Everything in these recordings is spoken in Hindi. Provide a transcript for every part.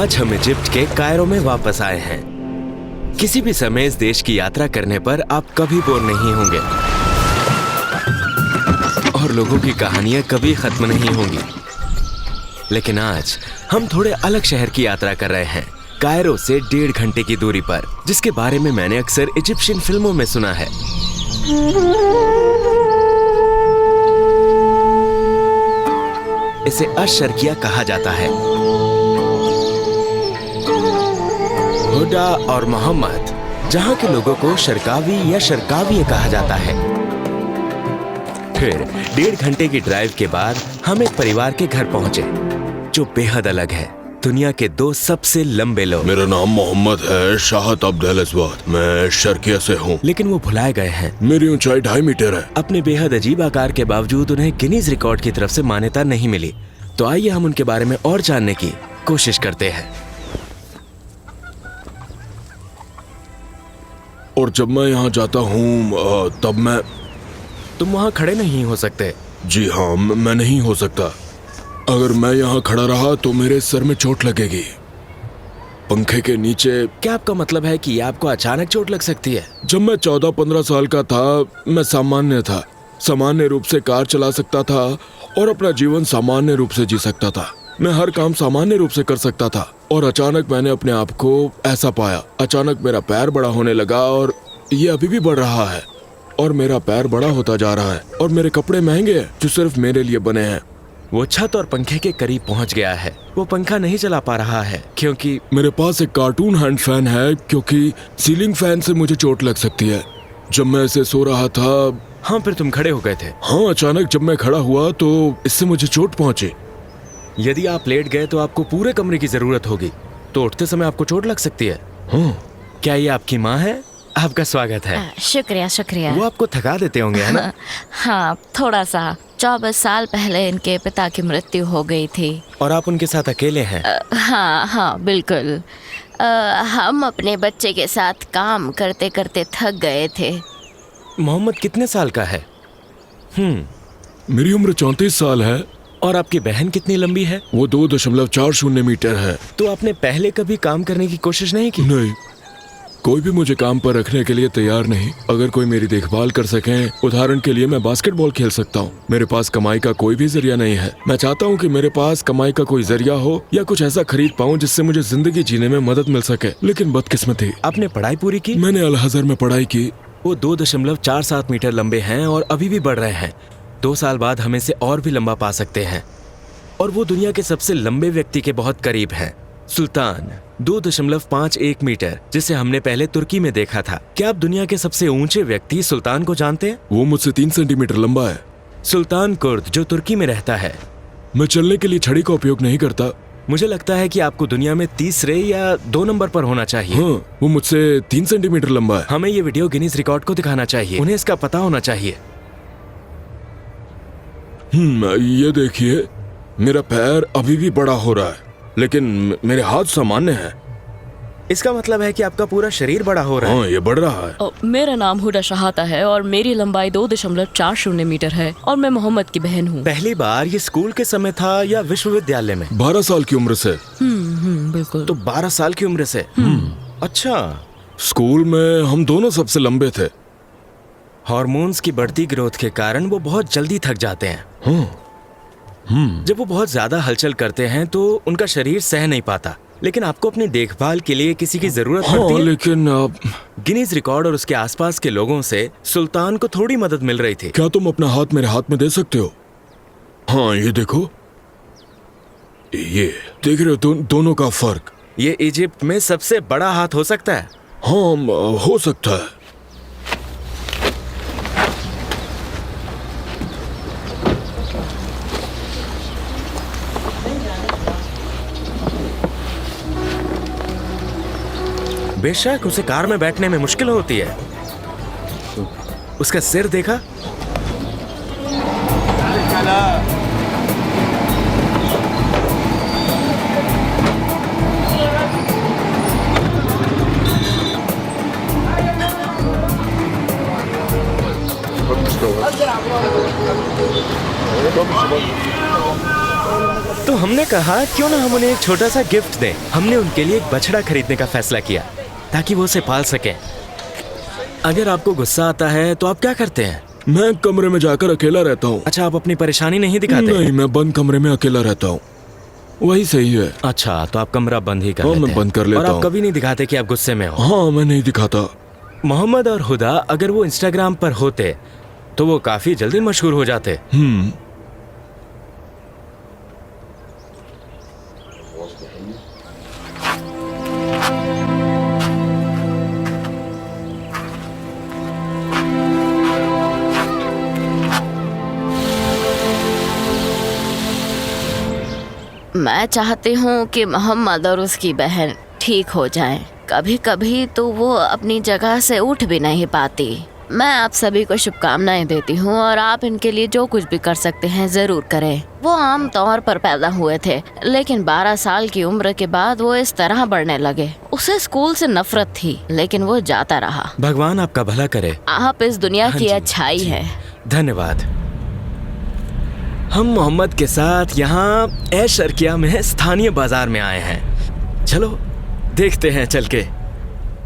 आज हम इजिप्ट के कायरो में वापस आए हैं। किसी भी समय इस देश की यात्रा करने पर आप कभी बोर नहीं होंगे और लोगों की कहानियां कभी खत्म नहीं होंगी। लेकिन आज हम थोड़े अलग शहर की यात्रा कर रहे हैं, कायरो से 1.5 घंटे की दूरी पर, जिसके बारे में मैंने अक्सर इजिप्शियन फिल्मों में सुना है। इसे अशर्किया कहा जाता है। हुडा और मोहम्मद, जहां के लोगों को शरकावी या शरकावी कहा जाता है। फिर 1.5 घंटे की ड्राइव के बाद हम एक परिवार के घर पहुंचे जो बेहद अलग है। दुनिया के 2 सबसे लंबे लोग। मेरा नाम मोहम्मद है, शाहत अब्देल अस्वाद। मैं शर्किया से हूँ। लेकिन वो भुलाए गए हैं। मेरी ऊंचाई 2.5 मीटर है। अपने बेहद अजीब आकार के बावजूद उन्हें गिनीज रिकॉर्ड की तरफ से मान्यता नहीं मिली। तो आइए हम उनके बारे में और जानने की कोशिश करते हैं। और जब मैं यहाँ जाता हूँ तब मैं... तुम वहाँ खड़े नहीं हो सकते। जी हाँ, मैं नहीं हो सकता। अगर मैं यहाँ खड़ा रहा तो मेरे सर में चोट लगेगी। पंखे के नीचे। क्या आपका मतलब है कि आपको अचानक चोट लग सकती है? जब मैं 14-15 साल का था, मैं सामान्य रूप से कार चला सकता था और अपना जीवन सामान्य रूप से जी सकता था। मैं हर काम सामान्य रूप से कर सकता था और अचानक मैंने अपने आप को ऐसा पाया। अचानक मेरा पैर बड़ा होने लगा और ये अभी भी बढ़ रहा है और मेरा पैर बड़ा होता जा रहा है और मेरे कपड़े महंगे हैं जो सिर्फ मेरे लिए बने हैं। वो छत और पंखे के करीब पहुंच गया है। वो पंखा नहीं चला पा रहा है क्योंकि मेरे पास एक कार्टून हैंड फैन है, क्योंकि सीलिंग फैन से मुझे चोट लग सकती है। जब मैं इसे सो रहा था। हाँ, फिर तुम खड़े हो गए थे। हाँ, अचानक जब मैं खड़ा हुआ तो इससे मुझे चोट पहुंची। यदि आप लेट गए तो आपको पूरे कमरे की जरूरत होगी, तो उठते समय आपको चोट लग सकती है। हाँ। क्या ये आपकी माँ है? आपका स्वागत है। शुक्रिया। वो आपको थका देते होंगे, है ना? हाँ, थोड़ा सा। 24 साल पहले इनके पिता की मृत्यु हो गई थी। और आप उनके साथ अकेले हैं? हाँ, बिल्कुल। हम अपने बच्चे के साथ काम करते करते थक गए थे। मोहम्मद कितने साल का है? मेरी उम्र 34 साल है। और आपकी बहन कितनी लंबी है? वो 2.40 मीटर है। तो आपने पहले कभी काम करने की कोशिश नहीं की? नहीं, कोई भी मुझे काम पर रखने के लिए तैयार नहीं। अगर कोई मेरी देखभाल कर सके, उदाहरण के लिए मैं बास्केटबॉल खेल सकता हूँ। मेरे पास कमाई का कोई भी जरिया नहीं है। मैं चाहता हूँ कि मेरे पास कमाई का कोई जरिया हो या कुछ ऐसा खरीद पाऊँ जिससे मुझे जिंदगी जीने में मदद मिल सके। लेकिन बदकिस्मती। आपने पढ़ाई पूरी की? मैंने अल अज़हर में पढ़ाई की। वो 2.47 मीटर लंबे हैं और अभी भी बढ़ रहे हैं। 2 साल बाद हम इसे और भी लंबा पा सकते हैं। और वो दुनिया के सबसे लंबे व्यक्ति के बहुत करीब हैं। सुल्तान 2.51 मीटर, जिसे हमने पहले तुर्की में देखा था। क्या आप दुनिया के सबसे ऊंचे व्यक्ति सुल्तान को जानते हैं? वो मुझसे 3 सेंटीमीटर लंबा है। सुल्तान कुर्द, जो तुर्की में रहता है। मैं चलने के लिए छड़ी का उपयोग नहीं करता। मुझे लगता है कि आपको दुनिया में तीसरे या 2 नंबर पर होना चाहिए। हाँ, वो मुझसे 3 सेंटीमीटर लंबा है। हमें ये वीडियो गिनीज रिकॉर्ड को दिखाना चाहिए। उन्हें इसका पता होना चाहिए। ये देखिए, मेरा पैर अभी भी बड़ा हो रहा है, लेकिन मेरे हाथ सामान्य हैं। इसका मतलब है कि आपका पूरा शरीर बड़ा हो रहा है। हाँ, ये बढ़ रहा है। मेरा नाम हुडा शहाता है और मेरी लंबाई 2.40 मीटर है और मैं मोहम्मद की बहन हूँ। पहली बार ये स्कूल के समय था या विश्वविद्यालय में? 12 साल की उम्र से। बिल्कुल। तो 12 साल की उम्र से। अच्छा। स्कूल में हम दोनों सबसे लंबे थे। हार्मोन्स की बढ़ती ग्रोथ के कारण वो बहुत जल्दी थक जाते हैं। जब वो बहुत ज्यादा हलचल करते हैं तो उनका शरीर सह नहीं पाता। लेकिन आपको अपनी देखभाल के लिए किसी की जरूरत पड़ती है। लेकिन गिनीज रिकॉर्ड और उसके आसपास के लोगों से सुल्तान को थोड़ी मदद मिल रही थी। क्या तुम अपना हाथ मेरे हाथ में दे सकते हो? हाँ, ये देखो। ये देख रहे हो दोनों का फर्क? ये इजिप्ट में सबसे बड़ा हाथ हो सकता है। हाँ, हो सकता है। बेशक उसे कार में बैठने में मुश्किल होती है। उसका सिर देखा? तो हमने हमने कहा क्यों ना हम उन्हें एक छोटा सा गिफ्ट दें। हमने उनके लिए एक बछड़ा खरीदने का फैसला किया ताकि वो उसे पाल सकें। अगर आपको गुस्सा आता है तो आप क्या करते हैं? मैं कमरे में जाकर अकेला रहता हूँ। अच्छा, आप अपनी परेशानी नहीं दिखाते? नहीं, मैं बंद कमरे में अकेला रहता हूँ, वही सही है। अच्छा, तो आप कमरा बंद ही कर हाँ, लेते मैं हैं। बंद कर लेता और आप हूँ। कभी नहीं दिखाते कि आप गुस्से में हो? हाँ, मैं नहीं दिखाता। मोहम्मद और हुदा अगर वो इंस्टाग्राम पर होते तो वो काफी जल्दी मशहूर हो जाते। मैं चाहती हूँ कि मोहम्मद और उसकी बहन ठीक हो जाएं। कभी कभी तो वो अपनी जगह से उठ भी नहीं पाती। मैं आप सभी को शुभकामनाएं देती हूँ और आप इनके लिए जो कुछ भी कर सकते हैं जरूर करें। वो आम तौर पर पैदा हुए थे, लेकिन 12 साल की उम्र के बाद वो इस तरह बढ़ने लगे। उसे स्कूल से नफरत थी, लेकिन वो जाता रहा। भगवान आपका भला करे। आप इस दुनिया हाँ की जी, अच्छाई जी। है। धन्यवाद। हम मोहम्मद के साथ यहाँ ऐशर्किया में स्थानीय बाजार में आए हैं। चलो देखते हैं चल के।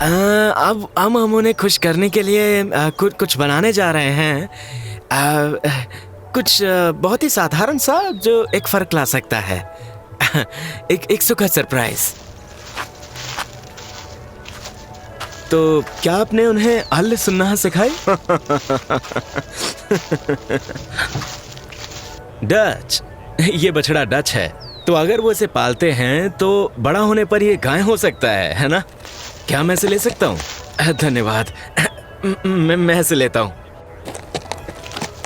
अब हम उन्हें खुश करने के लिए कुछ बनाने जा रहे हैं। कुछ बहुत ही साधारण सा जो एक फर्क ला सकता है। एक सुखद सरप्राइज। तो क्या आपने उन्हें अल सुन्ना सिखाई? डच। ये बछड़ा डच है, तो अगर वो इसे पालते हैं तो बड़ा होने पर ये गाय हो सकता है ना? क्या मैं इसे ले सकता हूँ? धन्यवाद। मैं इसे लेता हूँ।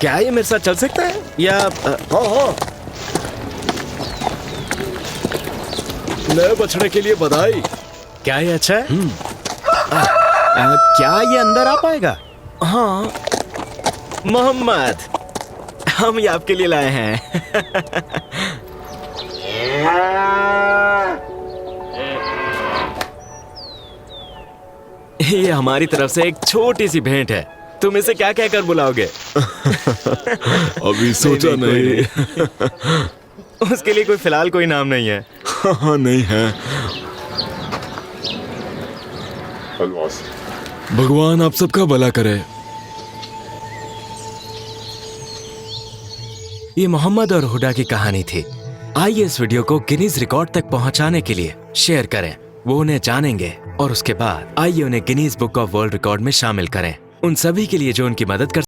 क्या ये मेरे साथ चल सकता है या? हाँ, नए बछड़े के लिए बधाई। क्या ये अच्छा है? क्या ये अंदर आ पाएगा? हाँ। मोहम्मद, हम ये आपके लिए लाए हैं। ये हमारी तरफ से एक छोटी सी भेंट है। तुम इसे क्या कहकर बुलाओगे? अभी सोचा नहीं। उसके लिए फिलहाल कोई नाम नहीं है। हाँ, नहीं है। भगवान आप सबका भला करे। ये मोहम्मद और हुडा की कहानी थी। आइए इस वीडियो को गिनीज रिकॉर्ड तक पहुंचाने के लिए शेयर करें। वो उन्हें जानेंगे और उसके बाद आइए उन्हें Guinness book of world record में शामिल करें। उन सभी के लिए जो उनकी मदद कर